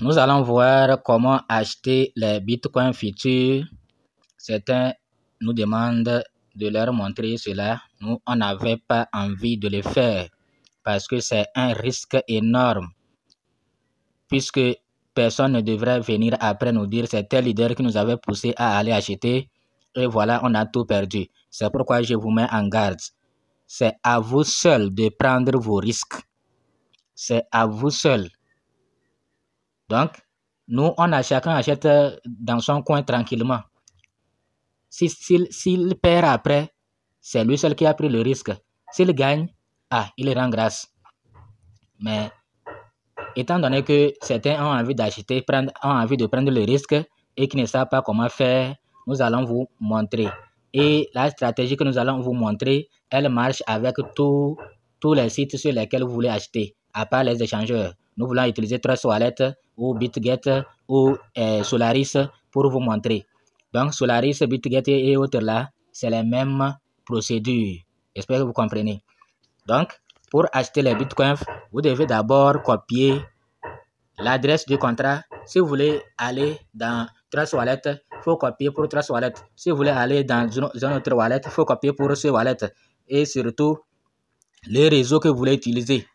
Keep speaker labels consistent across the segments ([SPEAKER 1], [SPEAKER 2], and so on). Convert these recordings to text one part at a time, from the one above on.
[SPEAKER 1] nous allons voir comment acheter les bitcoins futurs. Certains nous demandent de leur montrer cela. Nous, on n'avait pas envie de le faire parce que c'est un risque énorme. Puisque personne ne devrait venir après nous dire c'est tel leader qui nous avait poussé à aller acheter. Et voilà, on a tout perdu. C'est pourquoi je vous mets en garde. C'est à vous seul de prendre vos risques. C'est à vous seul. Donc, nous, chacun achète dans son coin tranquillement. S'il perd après, c'est lui seul qui a pris le risque. S'il gagne, il rend grâce. Mais étant donné que certains ont envie d'acheter, ont envie de prendre le risque et qui ne savent pas comment faire, nous allons vous montrer. Et la stratégie que nous allons vous montrer, elle marche avec tous les sites sur lesquels vous voulez acheter, à part les échangeurs. Nous voulons utiliser Trust Wallet ou BitGet ou Solaris pour vous montrer. Donc, Solaris, BitGet et autres là, c'est les mêmes procédures. J'espère que vous comprenez. Donc, pour acheter les bitcoins, vous devez d'abord copier l'adresse du contrat. Si vous voulez aller dans Trust Wallet, il faut copier pour Trust Wallet. Si vous voulez aller dans une autre wallet, il faut copier pour ce wallet. Et surtout, les réseaux que vous voulez utiliser.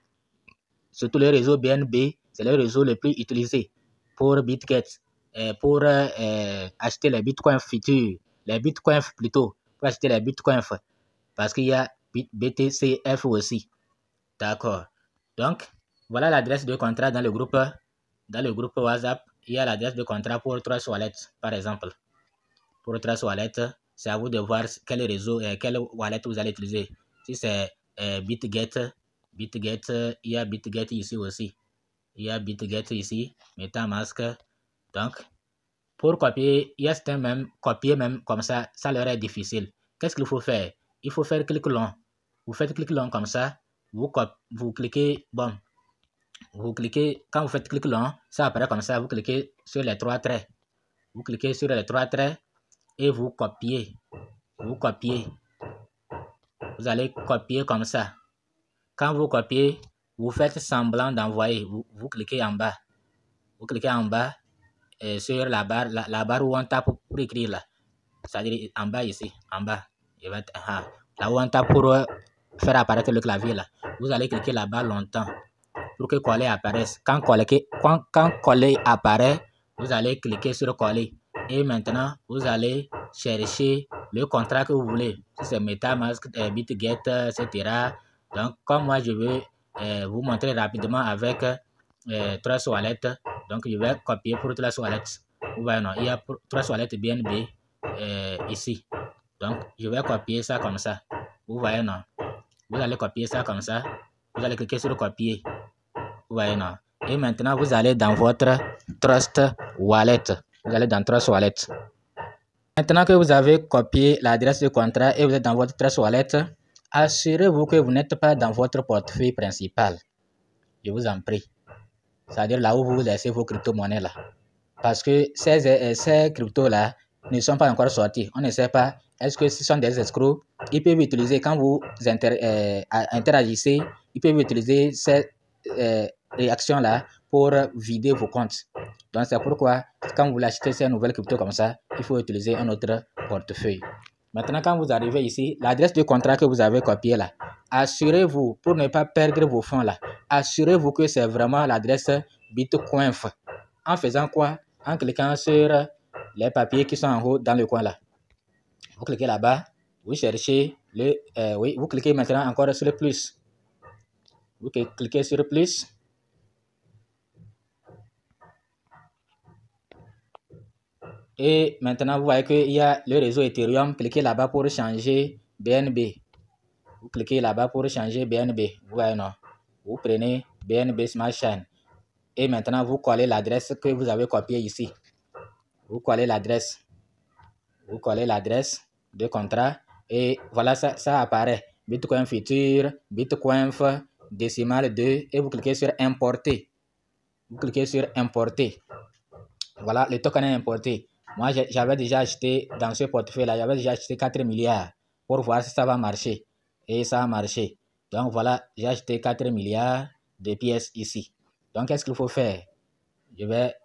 [SPEAKER 1] Surtout le réseau BNB, c'est le réseau le plus utilisé pour BitGet, pour acheter les bitcoins futurs. Les bitcoins plutôt, pour acheter les bitcoins. Parce qu'il y a BTCF aussi. D'accord. Donc, voilà l'adresse de contrat dans le groupe WhatsApp. Il y a l'adresse de contrat pour Trust Wallet, par exemple. Pour Trust Wallet, c'est à vous de voir quel réseau, quel wallet vous allez utiliser. Si c'est BitGet, il y a BitGet ici aussi. Il y a BitGet ici, MetaMask. Donc, pour copier, il y a certains même, copier même comme ça leur est difficile. Qu'est-ce qu'il faut faire? Il faut faire clic long. Vous faites clic long comme ça. Vous cliquez, quand vous faites clic long, ça apparaît comme ça, vous cliquez sur les 3 traits. Vous cliquez sur les 3 traits et vous copiez. Vous allez copier comme ça. Quand vous copiez, vous faites semblant d'envoyer. Vous cliquez en bas. Vous cliquez en bas sur la barre où on tape pour écrire là. C'est-à-dire en bas ici, en bas. Là où on tape pour faire apparaître le clavier là. Vous allez cliquer là-bas longtemps pour que coller apparaisse. Quand coller apparaît, vous allez cliquer sur coller. Et maintenant, vous allez chercher le contrat que vous voulez. Si c'est MetaMask, BitGet, etc. Donc, comme moi, je veux vous montrer rapidement avec Trust Wallet. Donc, je vais copier pour Trust Wallet. Vous voyez, non, il y a Trust Wallet BNB ici. Donc, je vais copier ça comme ça. Vous voyez, non? Vous allez copier ça comme ça. Vous allez cliquer sur copier. Vous voyez, non? Et maintenant, vous allez dans votre Trust Wallet. Vous allez dans Trust Wallet. Maintenant que vous avez copié l'adresse du contrat et vous êtes dans votre Trust Wallet, assurez-vous que vous n'êtes pas dans votre portefeuille principal. Je vous en prie. C'est-à-dire là où vous laissez vos crypto-monnaies là. Parce que ces cryptos-là ne sont pas encore sortis. On ne sait pas, est-ce que ce sont des escrocs? Ils peuvent utiliser, quand vous interagissez, ils peuvent utiliser ces réactions-là pour vider vos comptes. Donc c'est pourquoi, quand vous achetez ces nouvelles cryptos comme ça, il faut utiliser un autre portefeuille. Maintenant, quand vous arrivez ici, l'adresse du contrat que vous avez copié là, assurez-vous, pour ne pas perdre vos fonds là, assurez-vous que c'est vraiment l'adresse Bitcoinf. En faisant quoi? En cliquant sur les papiers qui sont en haut dans le coin là. Vous cliquez là-bas, vous cherchez vous cliquez maintenant encore sur le plus. Vous cliquez sur plus. Et maintenant, vous voyez qu'il y a le réseau Ethereum. Cliquez là-bas pour changer BNB. Vous cliquez là-bas pour changer BNB. Vous voyez, non? Vous prenez BNB Smart Chain. Et maintenant, vous collez l'adresse que vous avez copiée ici. Vous collez l'adresse. Vous collez l'adresse de contrat. Et voilà, ça apparaît. Bitcoin futur, Bitcoinf, décimal 2. Et vous cliquez sur importer. Vous cliquez sur importer. Voilà, le token est importé. Moi, j'avais déjà acheté dans ce portefeuille-là, j'avais déjà acheté 4 milliards pour voir si ça va marcher. Et ça a marché. Donc voilà, j'ai acheté 4 milliards de pièces ici. Donc, qu'est-ce qu'il faut faire? Je vais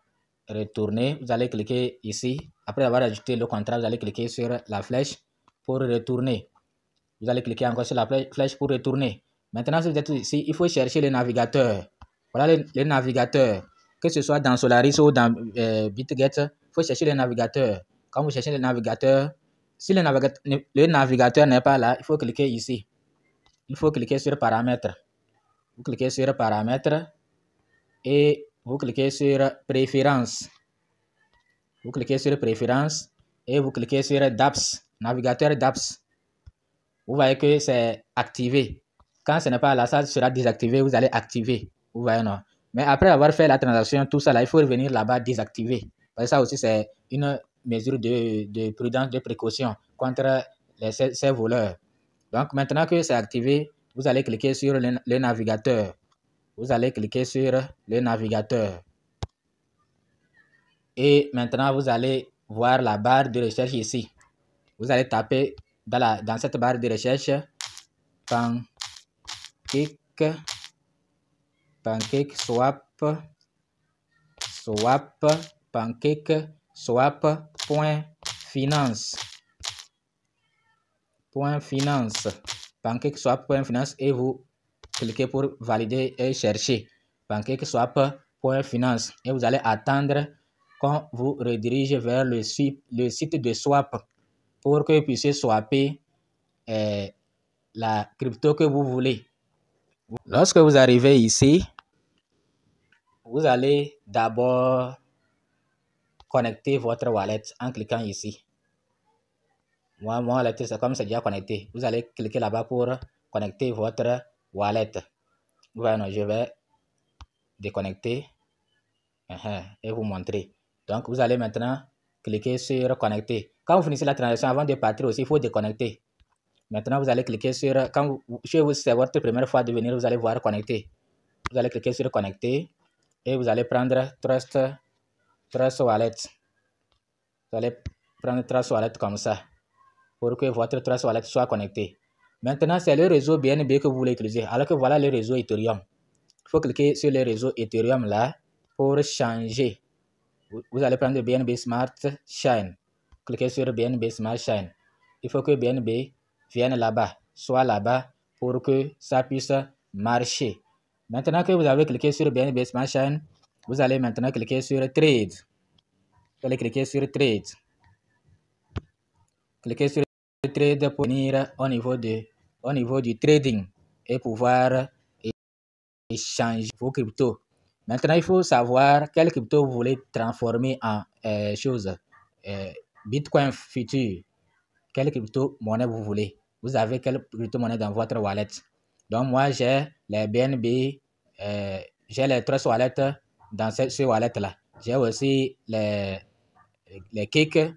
[SPEAKER 1] retourner. Vous allez cliquer ici. Après avoir ajouté le contrat, vous allez cliquer sur la flèche pour retourner. Vous allez cliquer encore sur la flèche pour retourner. Maintenant, si vous êtes ici, il faut chercher le navigateur. Voilà le navigateur. Que ce soit dans Solaris ou dans BitGet, il faut chercher le navigateur. Quand vous cherchez le navigateur, si le navigateur n'est pas là, il faut cliquer ici. Il faut cliquer sur paramètres. Vous cliquez sur paramètres et vous cliquez sur préférences. Vous cliquez sur préférences et vous cliquez sur DApps, navigateur DApps. Vous voyez que c'est activé. Quand ce n'est pas là, ça sera désactivé. Vous allez activer. Vous voyez, non? Mais après avoir fait la transaction, tout ça là, il faut revenir là-bas désactiver. Parce que ça aussi, c'est une mesure de prudence, de précaution contre ces voleurs. Donc, maintenant que c'est activé, vous allez cliquer sur le navigateur. Vous allez cliquer sur le navigateur. Et maintenant, vous allez voir la barre de recherche ici. Vous allez taper dans cette barre de recherche pancake swap.finance. Pancake swap.finance et vous cliquez pour valider et chercher pancake swap.finance et vous allez attendre qu'on vous redirige vers le site de swap pour que vous puissiez swapper la crypto que vous voulez. Lorsque vous arrivez ici, vous allez d'abord connecter votre wallet en cliquant ici. Moi, mon wallet, c'est comme c'est déjà connecté. Vous allez cliquer là-bas pour connecter votre wallet. Voilà, je vais déconnecter et vous montrer. Donc, vous allez maintenant cliquer sur connecter. Quand vous finissez la transaction, avant de partir aussi, il faut déconnecter. Maintenant, vous allez cliquer sur, chez vous, c'est votre première fois de venir, vous allez voir connecter. Vous allez cliquer sur connecter et vous allez prendre Trust Wallet. Vous allez prendre Trust Wallet comme ça pour que votre Trust Wallet soit connecté. Maintenant, c'est le réseau BNB que vous voulez utiliser, alors que voilà le réseau Ethereum. Il faut cliquer sur le réseau Ethereum là pour changer. Vous allez prendre BNB Smart Chain. Cliquez sur BNB Smart Chain. Il faut que BNB vienne là-bas, soit là-bas pour que ça puisse marcher. Maintenant que vous avez cliqué sur BNB Smart Chain, vous allez maintenant cliquer sur Trade. Vous allez cliquer sur Trade. Cliquez sur Trade pour venir au niveau du trading et pouvoir échanger vos cryptos. Maintenant, il faut savoir quelle crypto vous voulez transformer en Bitcoin futur. Quelle crypto-monnaie vous voulez. Vous avez quelle crypto-monnaie dans votre wallet. Donc, moi, j'ai les BNB, j'ai les Trust Wallet dans ce wallet-là. J'ai aussi les Cake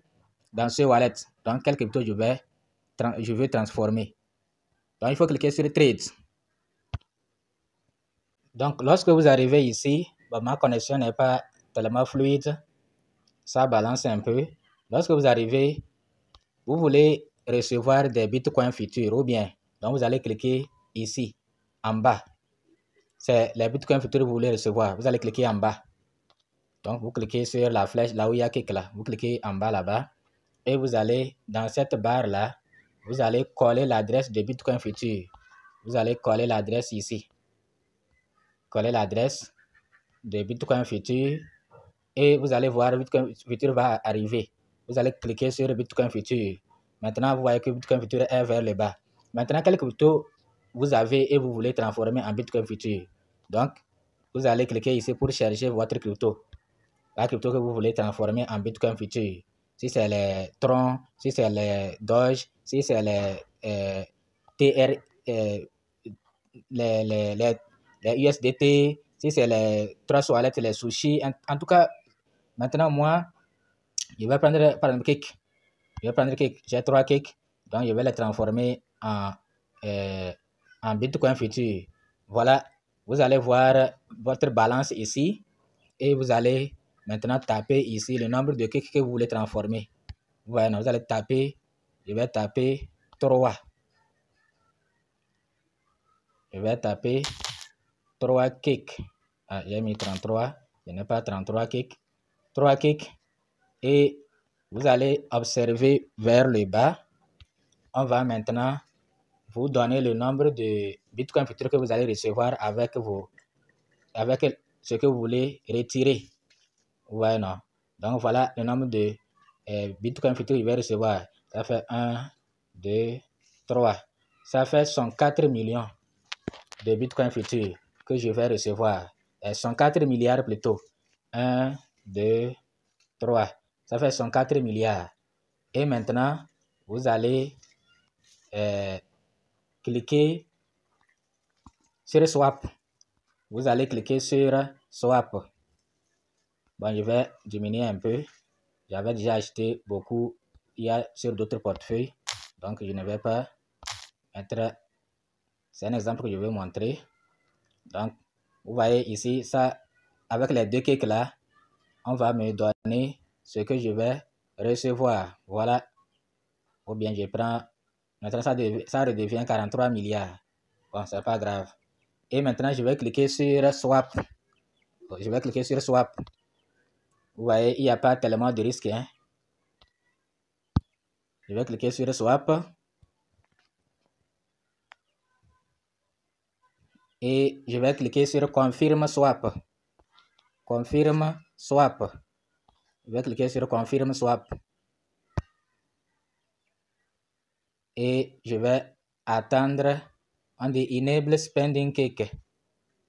[SPEAKER 1] dans ce wallet. Donc, quelle crypto je veux transformer. Donc, il faut cliquer sur Trade. Donc, lorsque vous arrivez ici, ma connexion n'est pas tellement fluide. Ça balance un peu. Lorsque vous arrivez, vous voulez recevoir des bitcoins futurs ou bien. Donc, vous allez cliquer ici, en bas. C'est les bitcoins futurs que vous voulez recevoir. Vous allez cliquer en bas. Donc, vous cliquez sur la flèche là où il y a quelque là. Vous cliquez en bas là-bas. Et vous allez, dans cette barre là, vous allez coller l'adresse de bitcoin futur. Vous allez coller l'adresse ici. Coller l'adresse de Bitcoin futur et vous allez voir Bitcoin futur va arriver. Vous allez cliquer sur Bitcoin futur. Maintenant, vous voyez que Bitcoin futur est vers le bas. Maintenant, quelle crypto vous avez et vous voulez transformer en Bitcoin futur. Donc, vous allez cliquer ici pour chercher votre crypto. La crypto que vous voulez transformer en Bitcoin futur. Si c'est les Tron, si c'est les Doge, si c'est les TR, les USDT, si c'est les Trust Wallet, les sushis. En tout cas, maintenant, moi, je vais prendre Cake. Je vais prendre Cake. J'ai 3 cakes. Donc, je vais les transformer en Bitcoin futur. Voilà. Vous allez voir votre balance ici. Et vous allez maintenant taper ici le nombre de cakes que vous voulez transformer. Voilà. Vous allez taper. Je vais taper 3. Je vais taper 3 cakes. J'ai mis 33. Je n'ai pas 33 kicks. 3 kicks. Et vous allez observer vers le bas. On va maintenant vous donner le nombre de Bitcoin futurs que vous allez recevoir avec ce que vous voulez retirer. Ouais, non. Donc, voilà le nombre de Bitcoin futurs que je vais recevoir. Ça fait 1, 2, 3. Ça fait 104 millions de Bitcoin futurs que je vais recevoir. 104 milliards plutôt. 1, 2, 3. Ça fait 104 milliards. Et maintenant, vous allez cliquer sur Swap. Vous allez cliquer sur Swap. Bon, je vais diminuer un peu. J'avais déjà acheté beaucoup sur d'autres portefeuilles. Donc, je ne vais pas mettre... C'est un exemple que je vais montrer. Donc, vous voyez ici, ça, avec les 2 kicks là, on va me donner ce que je vais recevoir. Voilà. Ou bien je prends... Maintenant, ça redevient 43 milliards. Bon, c'est pas grave. Et maintenant, je vais cliquer sur Swap. Je vais cliquer sur Swap. Vous voyez, il n'y a pas tellement de risques. Hein? Je vais cliquer sur Swap. Et je vais cliquer sur Confirme Swap. Confirme Swap. Je vais cliquer sur Confirme Swap. Et je vais attendre. On dit Enable Spending Kick.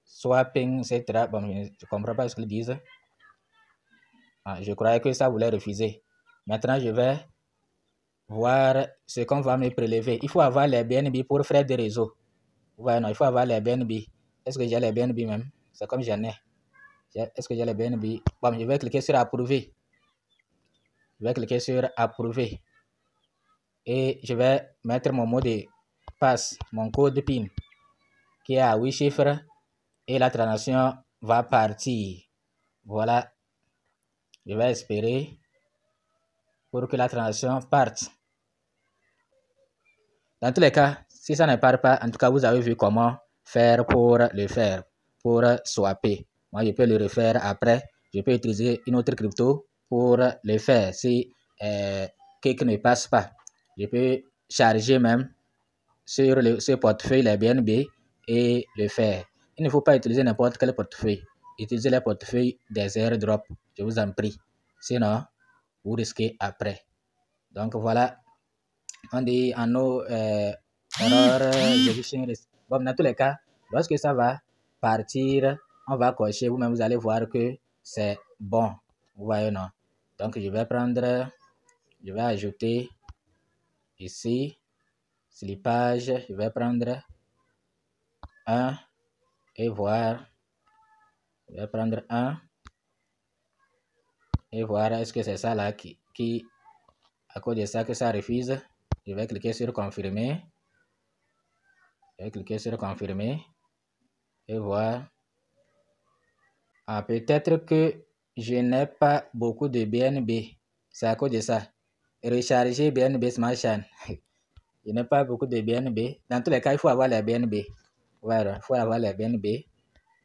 [SPEAKER 1] Swapping, etc. Bon, je ne comprends pas ce qu'ils disent. Je croyais que ça voulait refuser. Maintenant, je vais voir ce qu'on va me prélever. Il faut avoir les BNB pour frais de réseau. Ouais, non, il faut avoir les BNB. Est-ce que j'ai les BNB même? C'est comme j'en ai. Est-ce que j'ai les BNB? Bon, je vais cliquer sur Approuver. Je vais cliquer sur Approuver. Et je vais mettre mon mot de passe, mon code PIN, qui est à 8 chiffres. Et la transaction va partir. Voilà. Je vais espérer pour que la transaction parte. Dans tous les cas, si ça ne part pas, en tout cas, vous avez vu comment faire pour le faire, pour swapper. Moi, je peux le refaire après. Je peux utiliser une autre crypto pour le faire. Si quelque ne passe pas, je peux charger même sur ce portefeuille les BNB et le faire. Il ne faut pas utiliser n'importe quel portefeuille. Utilisez les portefeuilles des airdrops, je vous en prie. Sinon, vous risquez après. Donc voilà, on dit en nos erreurs, bon, dans tous les cas, lorsque ça va partir, on va cocher. Vous-même, vous allez voir que c'est bon. Vous voyez, non? Donc, je vais ajouter ici, slippage, je vais prendre 1 et voir. Je vais prendre 1 et voir est-ce que c'est ça là qui, à cause de ça que ça refuse. Je vais cliquer sur confirmer. Je vais cliquer sur confirmer et voir. Peut-être que je n'ai pas beaucoup de BNB. C'est à cause de ça. Recharger BNB Smart Chain. Je n'ai pas beaucoup de BNB. Dans tous les cas, il faut avoir les BNB. Voilà, il faut avoir les BNB.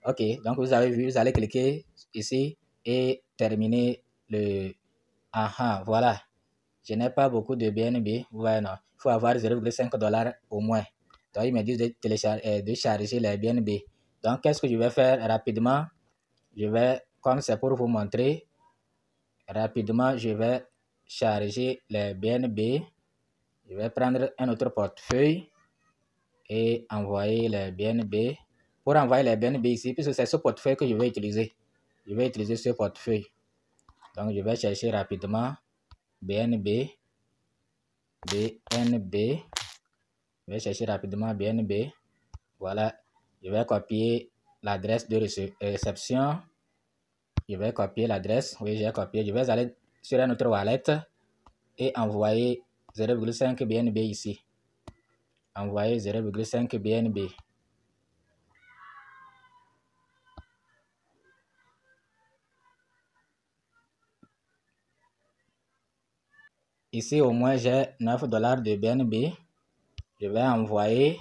[SPEAKER 1] Ok, donc vous avez vu, vous allez cliquer ici et terminer le... voilà. Je n'ai pas beaucoup de BNB. Voilà, non. Il faut avoir 0,5 $ au moins. Donc, ils me disent de charger les BNB. Donc, qu'est-ce que je vais faire rapidement? Je vais, comme c'est pour vous montrer, rapidement, je vais charger les BNB. Je vais prendre un autre portefeuille et envoyer les BNB. Pour envoyer les BNB ici, puisque c'est ce portefeuille que je vais utiliser. Je vais utiliser ce portefeuille. Donc, je vais chercher rapidement BNB. Je vais chercher rapidement BNB. Voilà. Je vais copier l'adresse de réception. Je vais copier l'adresse. Oui, j'ai copié. Je vais aller sur un autre wallet et envoyer 0,5 BNB ici. Envoyer 0,5 BNB. Ici, au moins, j'ai 9 $ de BNB. Je vais envoyer.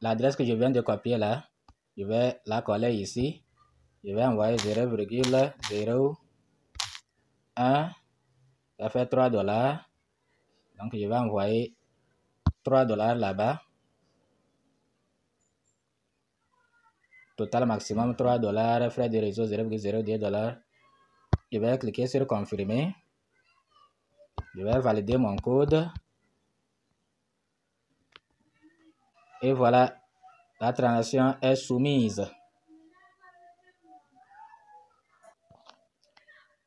[SPEAKER 1] L'adresse que je viens de copier là, je vais la coller ici. Je vais envoyer 0,01. Ça fait $3. Donc, je vais envoyer $3 là-bas. Total maximum $3. Frais de réseau 0,02 $. Je vais cliquer sur confirmer. Je vais valider mon code. Et voilà, la transaction est soumise.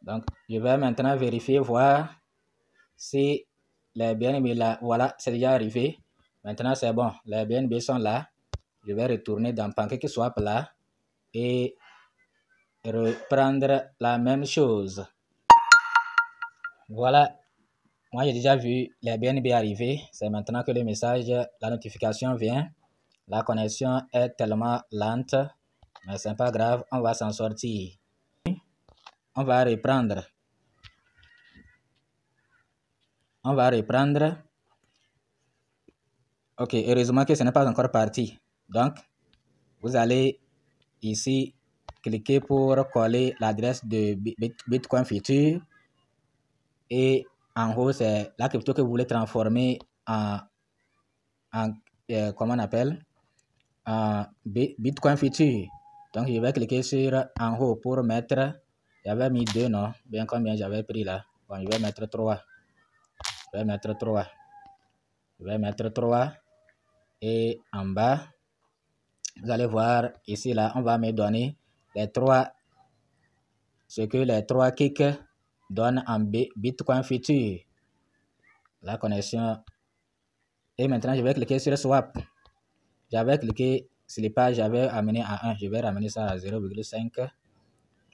[SPEAKER 1] Donc, je vais maintenant vérifier, voir si les BNB là, voilà, c'est déjà arrivé. Maintenant, c'est bon, les BNB sont là. Je vais retourner dans PancakeSwap là et reprendre la même chose. Voilà, moi j'ai déjà vu les BNB arriver. C'est maintenant que le message, la notification vient. La connexion est tellement lente, mais c'est pas grave, on va s'en sortir. On va reprendre. Ok, heureusement que ce n'est pas encore parti. Donc, vous allez ici cliquer pour coller l'adresse de Bitcoin Future. Et en haut, c'est la crypto que vous voulez transformer en comment on appelle? En Bitcoin Future. Donc, je vais cliquer sur en haut pour mettre. J'avais mis 2, non? Bien combien j'avais pris là? Bon, je vais mettre 3. Je vais mettre 3. Et en bas, vous allez voir ici, là, on va me donner ce que les 3 kicks donnent en Bitcoin Future. La connexion. Et maintenant, je vais cliquer sur Swap. J'avais cliqué sur les pages, j'avais amené à 1. Je vais ramener ça à 0,5.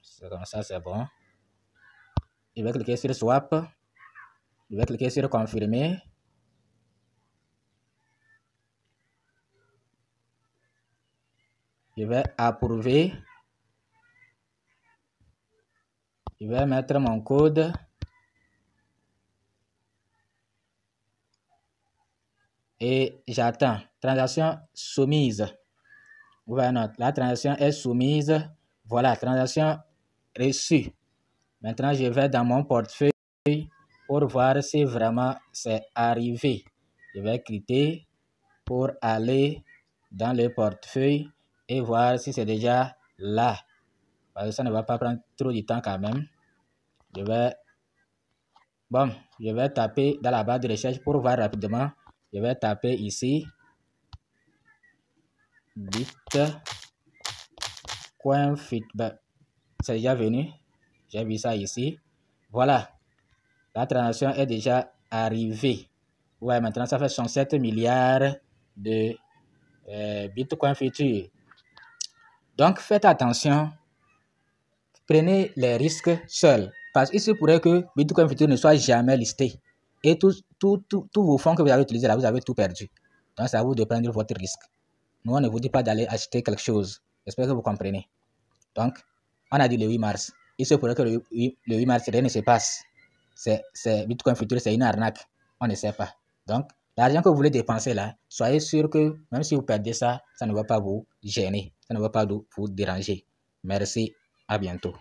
[SPEAKER 1] C'est comme ça, c'est bon. Je vais cliquer sur Swap. Je vais cliquer sur Confirmer. Je vais approuver. Je vais mettre mon code. Et j'attends. Transaction soumise. Vous voyez, la transaction est soumise. Voilà, transaction reçue. Maintenant, je vais dans mon portefeuille pour voir si vraiment c'est arrivé. Je vais cliquer pour aller dans le portefeuille et voir si c'est déjà là. Parce que ça ne va pas prendre trop de temps quand même. Je vais taper dans la barre de recherche pour voir rapidement. Je vais taper ici Bitcoin Feedback. C'est déjà venu. J'ai vu ça ici. Voilà. La transaction est déjà arrivée. Ouais, maintenant ça fait 67 milliards de Bitcoin Future. Donc faites attention. Prenez les risques seuls. Parce qu'il se pourrait que Bitcoin Future ne soit jamais listé. Et tous vos fonds que vous avez utilisés là, vous avez tout perdu. Donc c'est à vous de prendre votre risque. Nous, on ne vous dit pas d'aller acheter quelque chose. J'espère que vous comprenez. Donc, on a dit le 8 mars. Il se pourrait que le 8 mars, rien ne se passe. C'est Bitcoin Future, c'est une arnaque. On ne sait pas. Donc, l'argent que vous voulez dépenser là, soyez sûr que même si vous perdez ça, ça ne va pas vous gêner. Ça ne va pas vous déranger. Merci. À bientôt.